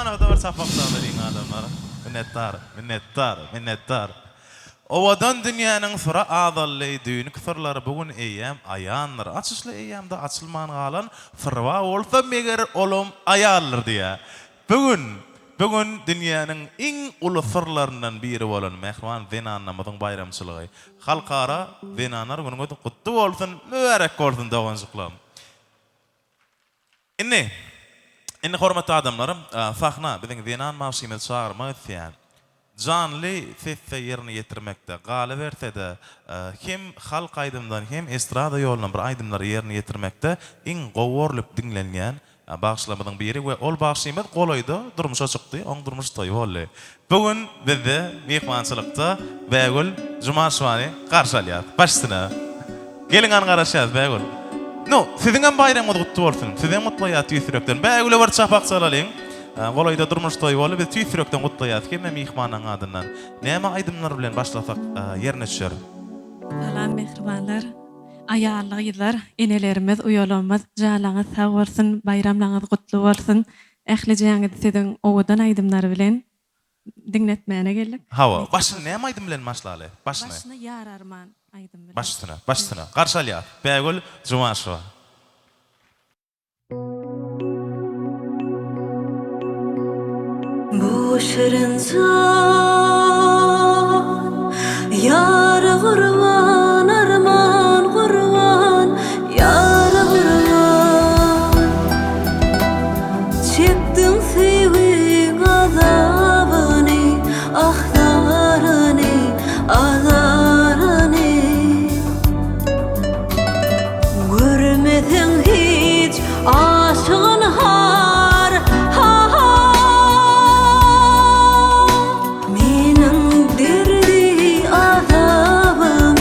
subhanahu da safak sağlayın adamlara. Minnettar. Ovadan dünyanın sıra ağdallı düğünü küfürleri bugün eyyam ayanlar. Açışlı eyyamda açılman galan fırva olsa meger olum ayarlar diye. Bugün dünyanın en ulu sırlarından biri olan mehman zina namazın bayramçılığı. Halkara zinalar günü kutlu olsun, mübarek olsun davancıklam. İnni hormatly adamlarım, sahna bizim zinan mavsimi çağırma etýän. Canly sesse yerini yetirmekde, galy berse de hem halk aydymdan hem estrada ýolundan bir aydymlar yerini yetirmekde iň gowurlyp dinlenýän bagşlamyň biri we ol bagşymyz golaýda durmuşa çykdy, oň durmuş toý boldy. Bugün bizde mehmançylykda Begül Jumaşwany garşy alýar. Başsyna. Gelin an garaşýar Begül. No, siziň bayramyňyz gutly bolsun. Siziň mutly ýaty ýürekden. Begüle bir çapak salalyň. Golaýda durmuş toý bolup biz tüýsürekden gutly ýaty. Kime mehmanyň adyndan. Näme aýdymlar bilen başlasak ýerine düşer. Salam mehribanlar. Ayarlyk ýyllar, enelerimiz, uýalanmaz, jalaňyz sag bolsun, bayramlaryňyz gutly bolsun. Ählijeňiz siziň owadan aýdymlar bilen diňletmäne geldik. Hawa, başyna näme aýdym bilen başlaly? Başyna ýar arman aýdym bilen. Başyna. Garşy alýar. Begül Jumaşwa. Bu şirin can yar gurban arman gurban yar gurban çektin sevgiň azabyny ahdaryny azarany görmediň hiç aşygyň Menin derdi azabım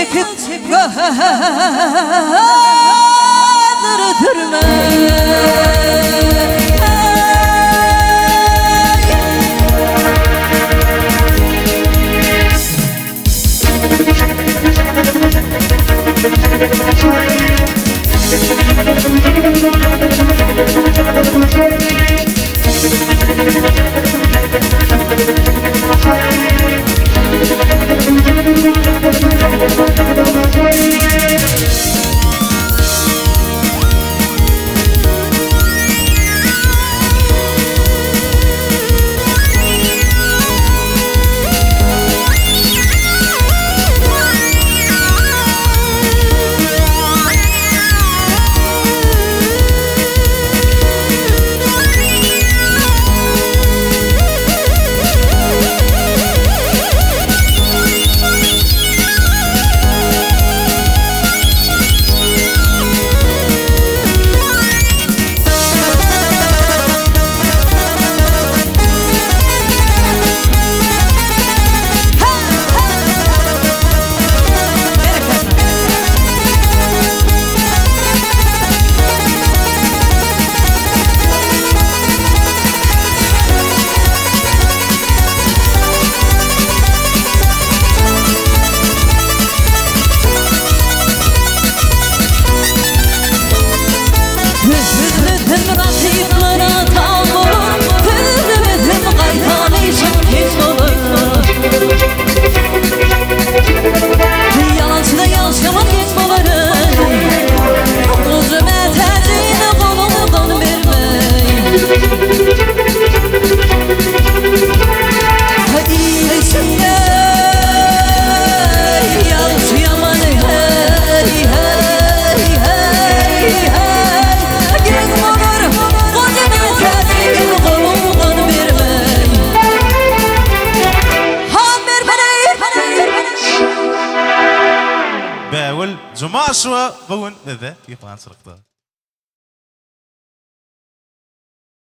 çekip durdurma. Bäwül, Cuma şuwa bugün nede? Ýypan syrykdy.